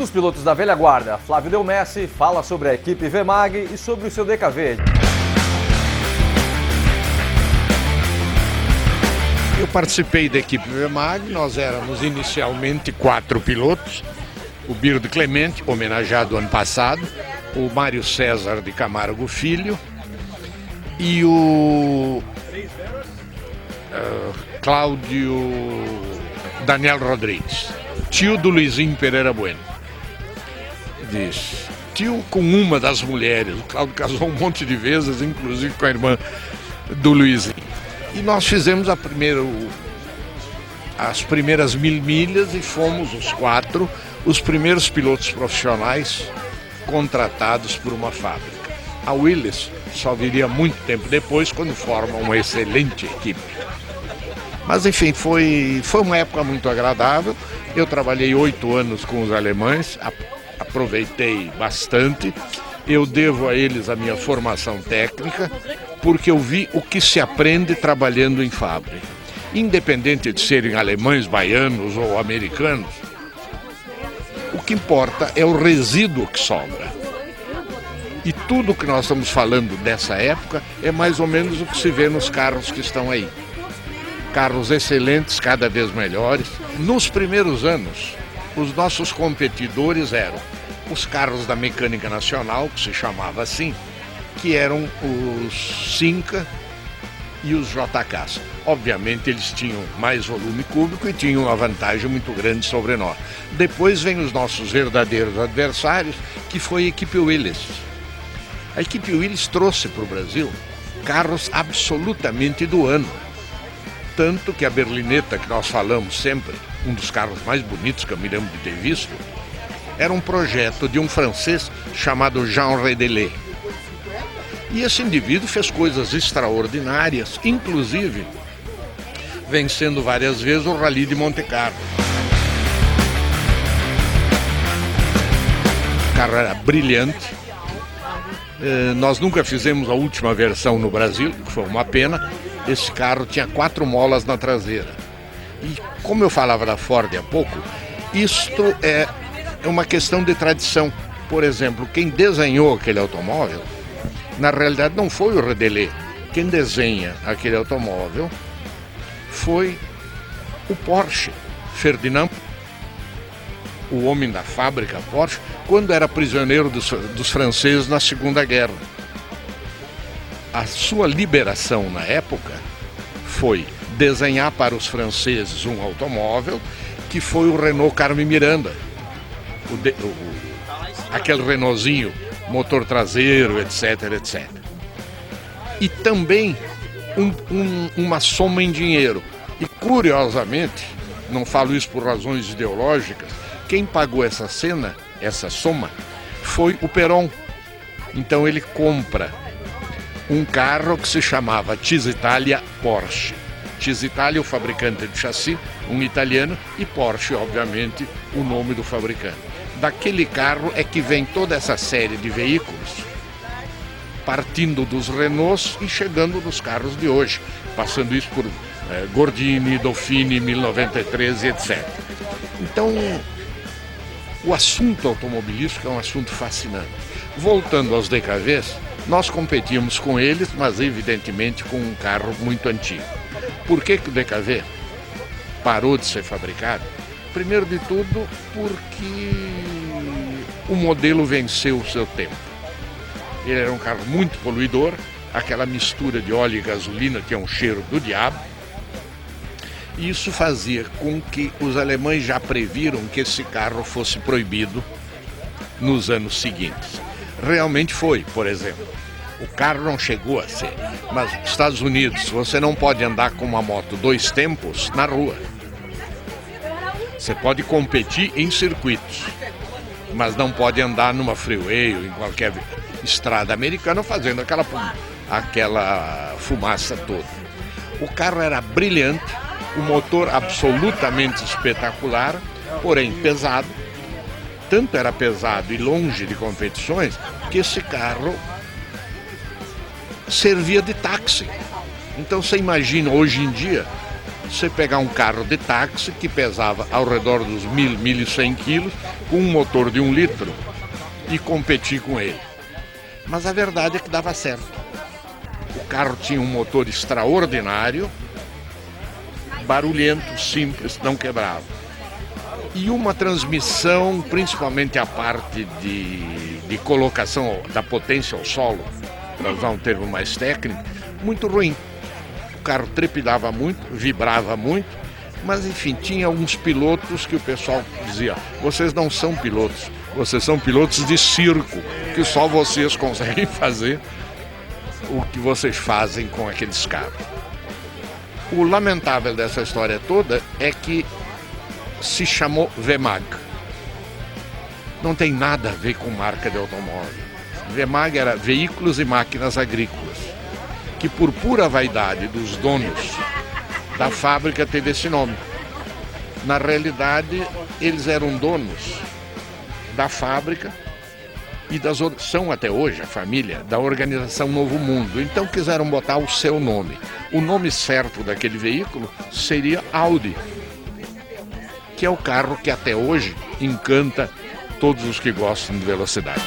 dos pilotos da velha guarda, Flávio Delmessi, fala sobre a equipe VMAG e sobre o seu DKV. Eu participei da equipe VMAG, nós éramos inicialmente 4 pilotos, o Birdo Clemente, homenageado ano passado, o Mário César de Camargo Filho e o Cláudio Daniel Rodrigues, tio do Luizinho Pereira Bueno. Diz, tio com uma das mulheres, o Cláudio casou um monte de vezes, inclusive com a irmã do Luizinho. E nós fizemos as primeiras 1000 milhas e fomos os 4 os primeiros pilotos profissionais contratados por uma fábrica. A Willys só viria muito tempo depois, quando forma uma excelente equipe. Mas enfim, foi uma época muito agradável. Eu trabalhei 8 anos com os alemães, aproveitei bastante. Eu devo a eles a minha formação técnica, porque eu vi o que se aprende trabalhando em fábrica. Independente de serem alemães, baianos ou americanos, o que importa é o resíduo que sobra. E tudo que nós estamos falando dessa época é mais ou menos o que se vê nos carros que estão aí. Carros excelentes, cada vez melhores. Nos primeiros anos, os nossos competidores eram os carros da Mecânica Nacional, que se chamava assim, que eram os Cinca e os JKs. Obviamente eles tinham mais volume cúbico e tinham uma vantagem muito grande sobre nós. Depois vem os nossos verdadeiros adversários, que foi a equipe Willys. A equipe Willys trouxe para o Brasil carros absolutamente do ano. Tanto que a berlineta que nós falamos sempre, um dos carros mais bonitos que eu me lembro de ter visto, era um projeto de um francês chamado Jean Redelais. E esse indivíduo fez coisas extraordinárias, inclusive vencendo várias vezes o Rally de Monte Carlo. O carro era brilhante. Nós nunca fizemos a última versão no Brasil, que foi uma pena. Esse carro tinha 4 molas na traseira. E como eu falava da Ford há pouco, isto é uma questão de tradição. Por exemplo, quem desenhou aquele automóvel, na realidade não foi o Redelais. Quem desenha aquele automóvel foi o Porsche, Ferdinand, o homem da fábrica Porsche, quando era prisioneiro dos franceses na Segunda Guerra. A sua liberação na época foi desenhar para os franceses um automóvel que foi o Renault Carme Miranda, aquele Renaultzinho, motor traseiro, etc, etc. E também uma soma em dinheiro. E curiosamente, não falo isso por razões ideológicas, quem pagou essa soma, foi o Peron. Então ele compra um carro que se chamava Cisitalia Porsche. Cisitalia, o fabricante de chassi, um italiano, e Porsche, obviamente, o nome do fabricante. Daquele carro é que vem toda essa série de veículos, partindo dos Renaults e chegando nos carros de hoje, passando isso por Gordini, Dauphine, 1093, etc. Então, o assunto automobilístico é um assunto fascinante. Voltando aos DKVs, nós competíamos com eles, mas evidentemente com um carro muito antigo. Por que o DKV parou de ser fabricado? Primeiro de tudo, porque o modelo venceu o seu tempo. Ele era um carro muito poluidor, aquela mistura de óleo e gasolina tinha um cheiro do diabo. E isso fazia com que os alemães já previram que esse carro fosse proibido nos anos seguintes. Realmente foi, por exemplo. O carro não chegou a ser, mas nos Estados Unidos você não pode andar com uma moto 2 tempos na rua. Você pode competir em circuitos, mas não pode andar numa freeway ou em qualquer estrada americana fazendo aquela fumaça toda. O carro era brilhante, o motor absolutamente espetacular, porém pesado. Tanto era pesado e longe de competições que esse carro servia de táxi. Então você imagina hoje em dia, você pegar um carro de táxi que pesava ao redor dos 1.100 quilos, com um motor de 1 litro, e competir com ele. Mas a verdade é que dava certo. O carro tinha um motor extraordinário, barulhento, simples, não quebrava. E uma transmissão, principalmente a parte de colocação da potência ao solo, para usar um termo mais técnico, muito ruim. O carro trepidava muito, vibrava muito, mas enfim, tinha alguns pilotos que o pessoal dizia: vocês não são pilotos, vocês são pilotos de circo, que só vocês conseguem fazer o que vocês fazem com aqueles carros. O lamentável dessa história toda é que se chamou VEMAG. Não tem nada a ver com marca de automóvel. VEMAG era Veículos e Máquinas Agrícolas, que por pura vaidade dos donos da fábrica teve esse nome. Na realidade, eles eram donos da fábrica e são até hoje a família da organização Novo Mundo. Então quiseram botar o seu nome. O nome certo daquele veículo seria Audi, que é o carro que até hoje encanta todos os que gostam de velocidade.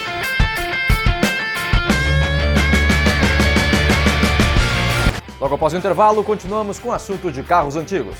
Logo após o intervalo, continuamos com o assunto de carros antigos.